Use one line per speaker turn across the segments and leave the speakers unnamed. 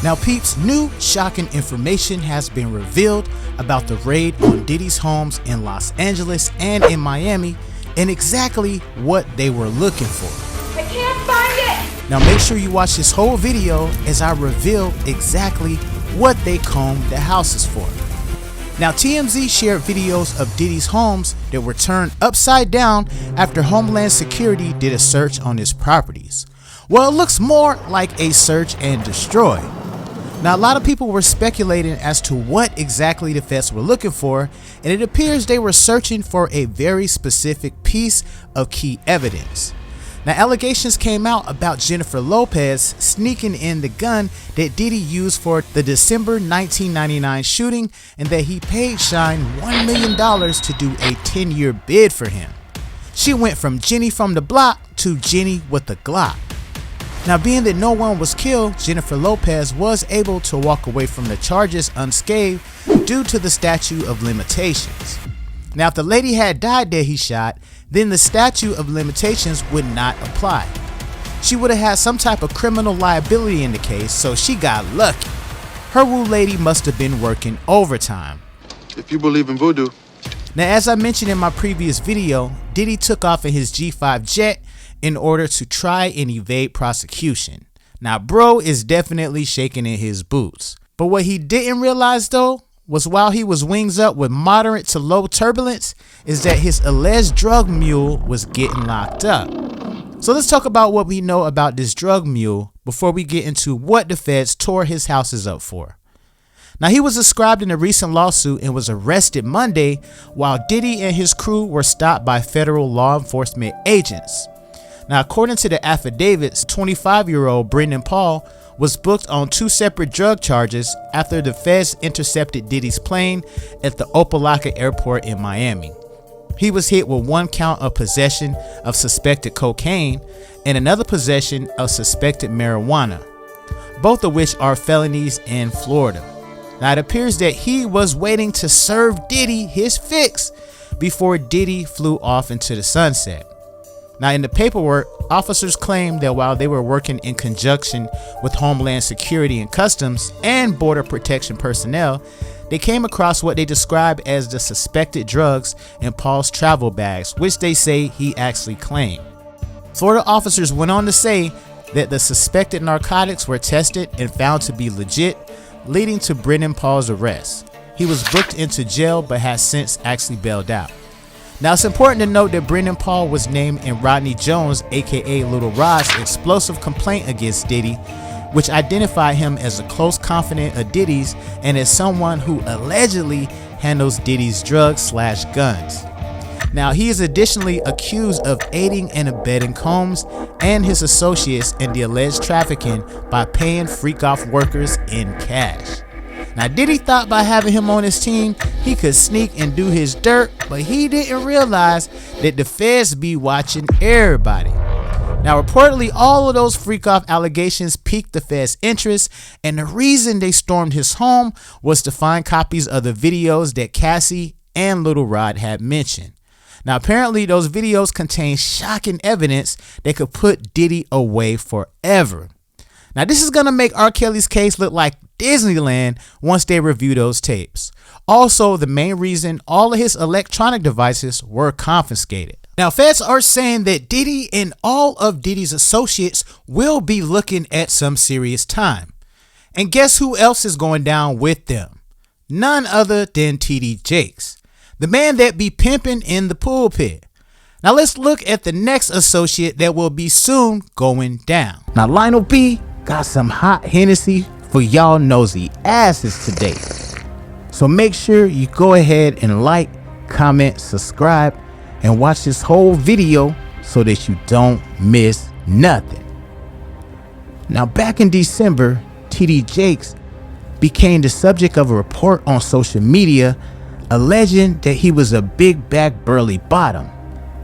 Now peeps, new shocking information has been revealed about the raid on Diddy's homes in Los Angeles and in Miami, and exactly what they were looking for.
I can't find it!
Now make sure you watch this whole video as I reveal exactly what they combed the houses for. Now TMZ shared videos of Diddy's homes that were turned upside down after Homeland Security did a search on his properties. Well, it looks more like a search and destroy. Now a lot of people were speculating as to what exactly the feds were looking for, and it appears they were searching for a very specific piece of key evidence. Now allegations came out about Jennifer Lopez sneaking in the gun that Diddy used for the December 1999 shooting, and that he paid Shine $1 million to do a 10-year bid for him. She went from Jenny from the block to Jenny with the Glock. Now being that no one was killed, Jennifer Lopez was able to walk away from the charges unscathed due to the statute of limitations. Now if the lady had died that he shot, then the statute of limitations would not apply. She would have had some type of criminal liability in the case, so she got lucky. Her woo lady must have been working overtime.
If you believe in voodoo.
Now as I mentioned in my previous video, Diddy took off in his G5 jet in order to try and evade prosecution. Now bro is definitely shaking in his boots. But what he didn't realize though was while he was wings up with moderate to low turbulence is that his alleged drug mule was getting locked up. So let's talk about what we know about this drug mule before we get into what the feds tore his houses up for. Now he was described in a recent lawsuit and was arrested Monday while Diddy and his crew were stopped by federal law enforcement agents. Now according to the affidavits, 25-year-old Brendan Paul was booked on 2 separate drug charges after the feds intercepted Diddy's plane at the Opa-locka airport in Miami. He was hit with 1 count of possession of suspected cocaine and another possession of suspected marijuana, both of which are felonies in Florida. Now it appears that he was waiting to serve Diddy his fix before Diddy flew off into the sunset. Now in the paperwork, officers claimed that while they were working in conjunction with Homeland Security and Customs and Border Protection personnel, they came across what they described as the suspected drugs in Paul's travel bags, which they say he actually claimed. Florida officers went on to say that the suspected narcotics were tested and found to be legit, leading to Brendan Paul's arrest. He was booked into jail but has since actually bailed out. Now it's important to note that Brendan Paul was named in Rodney Jones, aka Little Rod's, explosive complaint against Diddy, which identified him as a close confidant of Diddy's and as someone who allegedly handles Diddy's drugs/guns. Now he is additionally accused of aiding and abetting Combs and his associates in the alleged trafficking by paying freak-off workers in cash. Now Diddy thought by having him on his team he could sneak and do his dirt, but he didn't realize that the feds be watching everybody. Now reportedly all of those freak-off allegations piqued the feds' interest, and the reason they stormed his home was to find copies of the videos that Cassie and Little Rod had mentioned. Now apparently those videos contain shocking evidence that could put Diddy away forever. Now this is gonna make R. Kelly's case look like Disneyland once they review those tapes. Also the main reason all of his electronic devices were confiscated. Now feds are saying that Diddy and all of Diddy's associates will be looking at some serious time. And guess who else is going down with them? None other than TD Jakes, the man that be pimping in the pulpit. Now let's look at the next associate that will be soon going down. Now Lionel B got some hot Hennessy for y'all nosy asses today. So make sure you go ahead and like, comment, subscribe, and watch this whole video so that you don't miss nothing. Now back in December, TD Jakes became the subject of a report on social media alleging that he was a big back burly bottom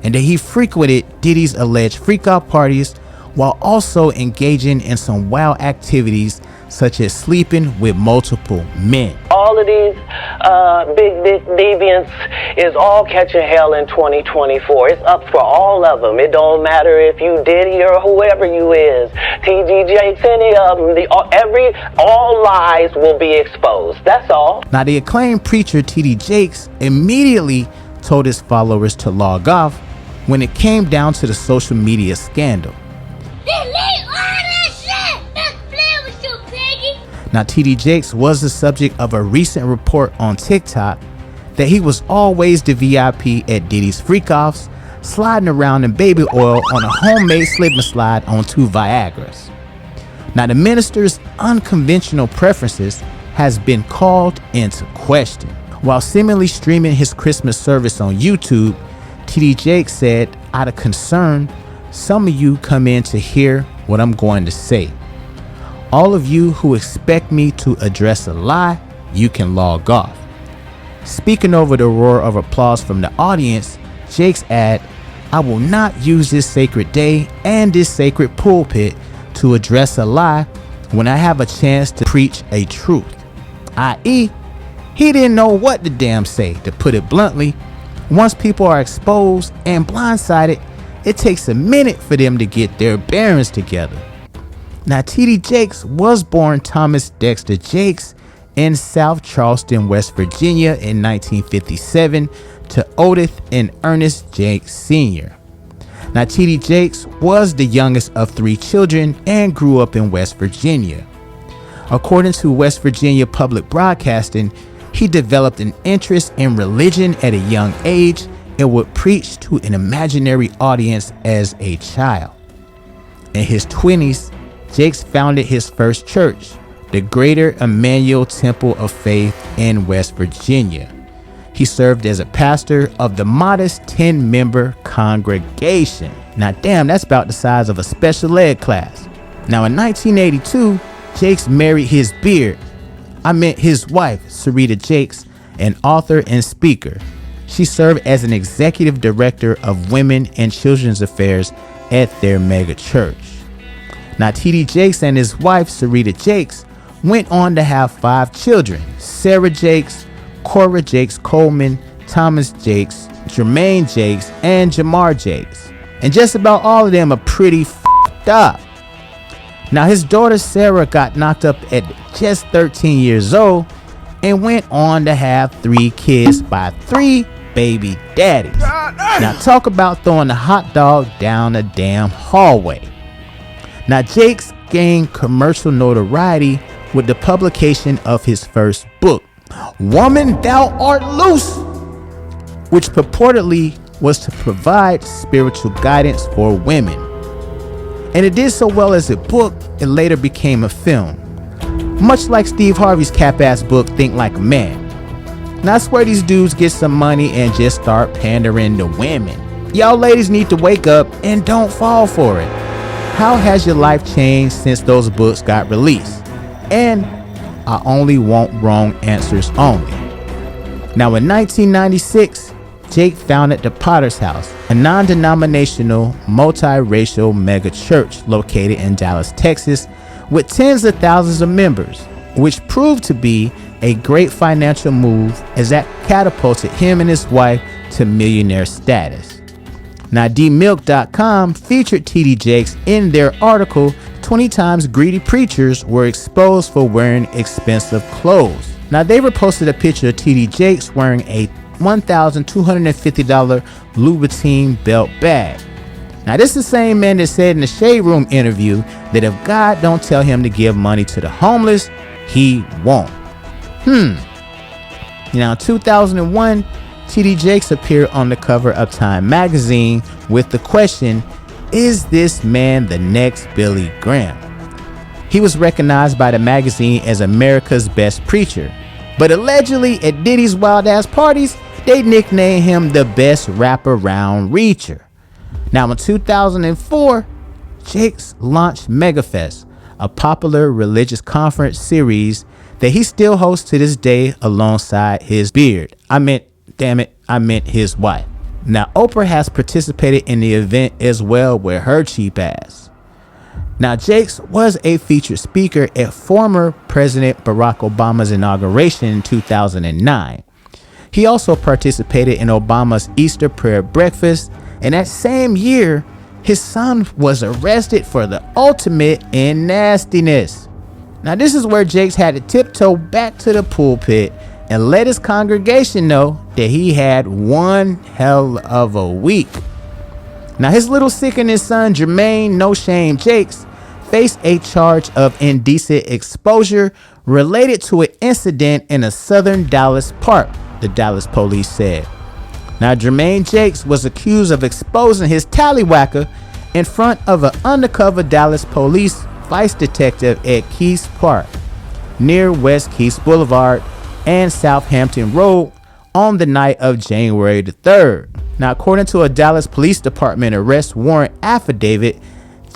and that he frequented Diddy's alleged freak-out parties while also engaging in some wild activities such as sleeping with multiple men.
All all of these big dick deviants is all catching hell in 2024. It's up for all of them. It don't matter if you Diddy or whoever you is, TD Jakes, any of them. All lies will be exposed. That's all.
Now, the acclaimed preacher TD Jakes immediately told his followers to log off when it came down to the social media scandal. Now, TD Jakes was the subject of a recent report on TikTok that he was always the VIP at Diddy's freak-offs, sliding around in baby oil on a homemade slip and slide on 2 Viagras. Now, the minister's unconventional preferences has been called into question. While seemingly streaming his Christmas service on YouTube, TD Jakes said, out of concern, some of you come in to hear what I'm going to say. All of you who expect me to address a lie, you can log off. Speaking over the roar of applause from the audience, Jakes added, I will not use this sacred day and this sacred pulpit to address a lie when I have a chance to preach a truth. I.e., he didn't know what to damn say. To put it bluntly, once people are exposed and blindsided, it takes a minute for them to get their bearings together. Now, TD Jakes was born Thomas Dexter Jakes in South Charleston, West Virginia in 1957 to Odith and Ernest Jakes Sr. Now, TD Jakes was the youngest of 3 children and grew up in West Virginia. According to West Virginia Public Broadcasting, he developed an interest in religion at a young age and would preach to an imaginary audience as a child. In his 20s, Jakes founded his first church, the Greater Emmanuel Temple of Faith in West Virginia. He served as a pastor of the modest 10-member congregation. Now, damn, that's about the size of a special ed class. Now, in 1982, Jakes married his his wife, Sarita Jakes, an author and speaker. She served as an executive director of women and children's affairs at their mega church. Now, TD Jakes and his wife, Sarita Jakes, went on to have 5 children: Sarah Jakes, Cora Jakes Coleman, Thomas Jakes, Jermaine Jakes, and Jamar Jakes. And just about all of them are pretty f***ed up. Now, his daughter Sarah got knocked up at just 13 years old and went on to have 3 kids by 3 baby daddies. Now, talk about throwing a hot dog down a damn hallway. Now, Jakes gained commercial notoriety with the publication of his first book, Woman, Thou Art Loose, which purportedly was to provide spiritual guidance for women. And it did so well as a book, it later became a film. Much like Steve Harvey's cap-ass book, Think Like a Man. Now, I swear these dudes get some money and just start pandering to women. Y'all ladies need to wake up and don't fall for it. How has your life changed since those books got released? And I only want wrong answers only. Now, in 1996, Jake founded the Potter's House, a non-denominational, multiracial mega church located in Dallas, Texas, with tens of thousands of members, which proved to be a great financial move as that catapulted him and his wife to millionaire status. Now, DMilk.com featured TD Jakes in their article, 20 times greedy preachers were exposed for wearing expensive clothes. Now, they reposted a picture of TD Jakes wearing a $1,250 Louboutin belt bag. Now, this is the same man that said in the Shade Room interview that if God don't tell him to give money to the homeless, he won't. Now, in 2001, TD Jakes appeared on the cover of Time magazine with the question, is this man the next Billy Graham? He was recognized by the magazine as America's best preacher, but allegedly at Diddy's wild ass parties, they nicknamed him the best wraparound reacher. Now, in 2004, Jakes launched MegaFest, a popular religious conference series that he still hosts to this day alongside his his wife. Now, Oprah has participated in the event as well with her cheap ass. Now, Jakes was a featured speaker at former President Barack Obama's inauguration in 2009. He also participated in Obama's Easter prayer breakfast, and that same year, his son was arrested for the ultimate in nastiness. Now, this is where Jakes had to tiptoe back to the pulpit and let his congregation know that he had one hell of a week. Now, his little sickening son, Jermaine No Shame Jakes, faced a charge of indecent exposure related to an incident in a southern Dallas park, the Dallas police said. Now, Jermaine Jakes was accused of exposing his tallywhacker in front of an undercover Dallas police vice detective at Keys Park, near West Keys Boulevard and Southampton Road on the night of January the 3rd. Now, according to a Dallas Police Department arrest warrant affidavit,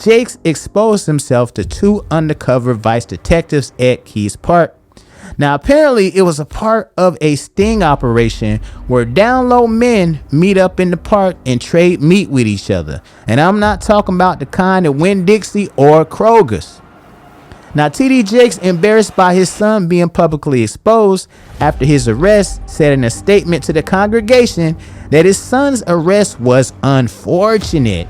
Jakes exposed himself to two undercover vice detectives at Keys Park. Now, apparently it was a part of a sting operation where down low men meet up in the park and trade meat with each other. And I'm not talking about the kind of Winn-Dixie or Kroger's. Now, TD Jakes, embarrassed by his son being publicly exposed after his arrest, said in a statement to the congregation that his son's arrest was unfortunate,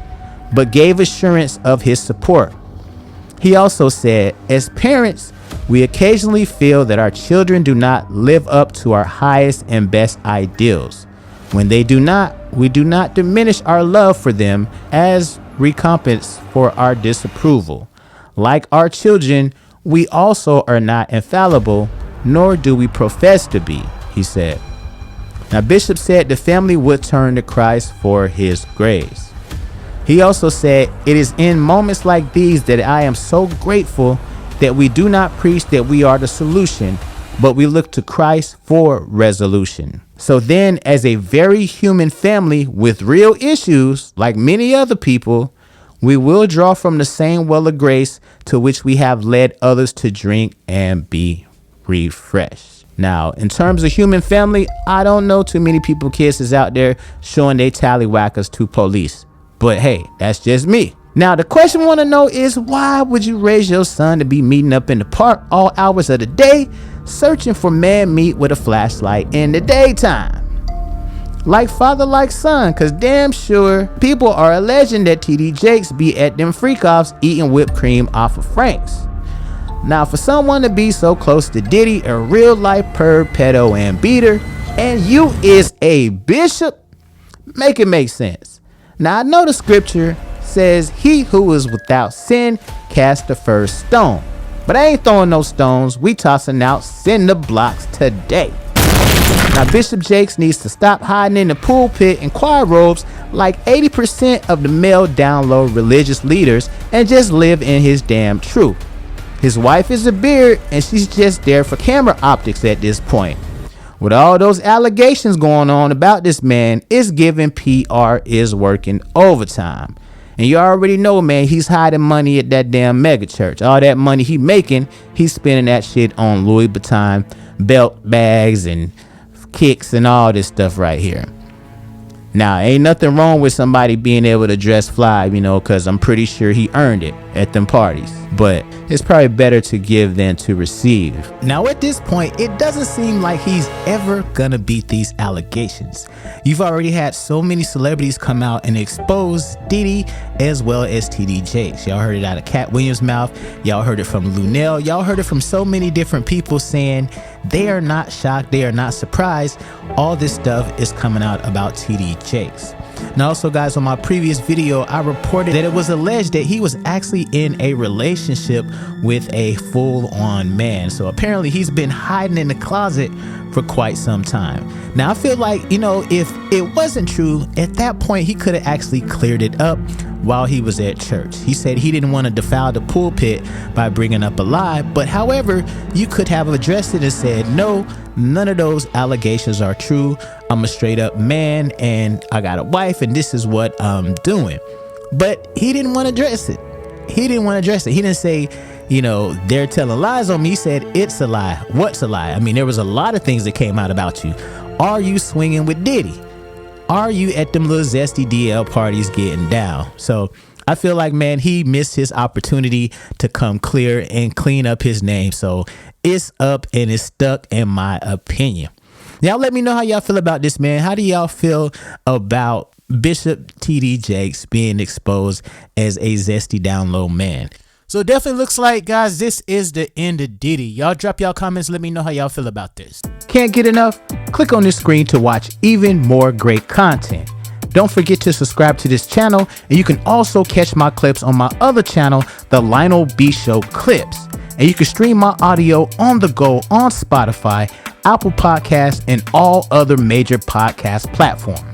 but gave assurance of his support. He also said, "As parents, we occasionally feel that our children do not live up to our highest and best ideals. When they do not, we do not diminish our love for them as recompense for our disapproval. Like our children, we also are not infallible, nor do we profess to be," he said. Now, Bishop said the family would turn to Christ for his grace. He also said, "It is in moments like these that I am so grateful that we do not preach that we are the solution, but we look to Christ for resolution." So then, as a very human family with real issues, like many other people, we will draw from the same well of grace to which we have led others to drink and be refreshed. Now, in terms of human family, I don't know too many people, kids is out there showing they tallywhackers to police. But hey, that's just me. Now, the question I want to know is, why would you raise your son to be meeting up in the park all hours of the day, searching for man meat with a flashlight in the daytime? Like father, like son, cause damn sure people are alleging that TD Jakes be at them freak-offs eating whipped cream off of Frank's. Now, for someone to be so close to Diddy, a real life perv, pedo, and beater, and you is a bishop, make it make sense. Now, I know the scripture says, "He who is without sin cast the first stone," but I ain't throwing no stones. We tossing out cinder blocks today. Now, Bishop Jakes needs to stop hiding in the pulpit in choir robes like 80% of the male down low religious leaders and just live in his damn truth. His wife is a beard and she's just there for camera optics at this point. With all those allegations going on about this man, it's given PR is working overtime. And you already know, man, he's hiding money at that damn mega church. All that money he making, he's spending that shit on Louis Vuitton belt bags and kicks and all this stuff right here. Now, ain't nothing wrong with somebody being able to dress fly, you know, because I'm pretty sure he earned it at them parties. But it's probably better to give than to receive. Now, at this point, it doesn't seem like he's ever gonna beat these allegations. You've already had so many celebrities come out and expose Diddy as well as TD Jakes. Y'all heard it out of Cat Williams' mouth. Y'all heard it from Lionel. Y'all heard it from so many different people saying they are not shocked, they are not surprised. All this stuff is coming out about TD Jakes. Now, also, guys, on my previous video, I reported that it was alleged that he was actually in a relationship with a full-on man. So apparently he's been hiding in the closet for quite some time. Now, I feel like, you know, if it wasn't true, at that point he could have actually cleared it up while he was at church. He said he didn't want to defile the pulpit by bringing up a lie, but however, you could have addressed it and said, "No, none of those allegations are true. I'm a straight up man and I got a wife and this is what I'm doing." But he didn't want to address it. He didn't say, you know, they're telling lies on me. He said, it's a lie. What's a lie? I mean, there was a lot of things that came out about you. Are you swinging with Diddy? Are you at them little zesty DL parties getting down? So I feel like, man, he missed his opportunity to come clear and clean up his name. So it's up and it's stuck, in my opinion. Y'all let me know how y'all feel about this, man. How do y'all feel about Bishop T.D. Jakes being exposed as a zesty down low man? So it definitely looks like, guys, this is the end of Diddy. Y'all drop y'all comments. Let me know how y'all feel about this. Can't get enough? Click on this screen to watch even more great content. Don't forget to subscribe to this channel, and you can also catch my clips on my other channel, the Lionel B Show Clips. And you can stream my audio on the go on Spotify, Apple Podcasts, and all other major podcast platforms.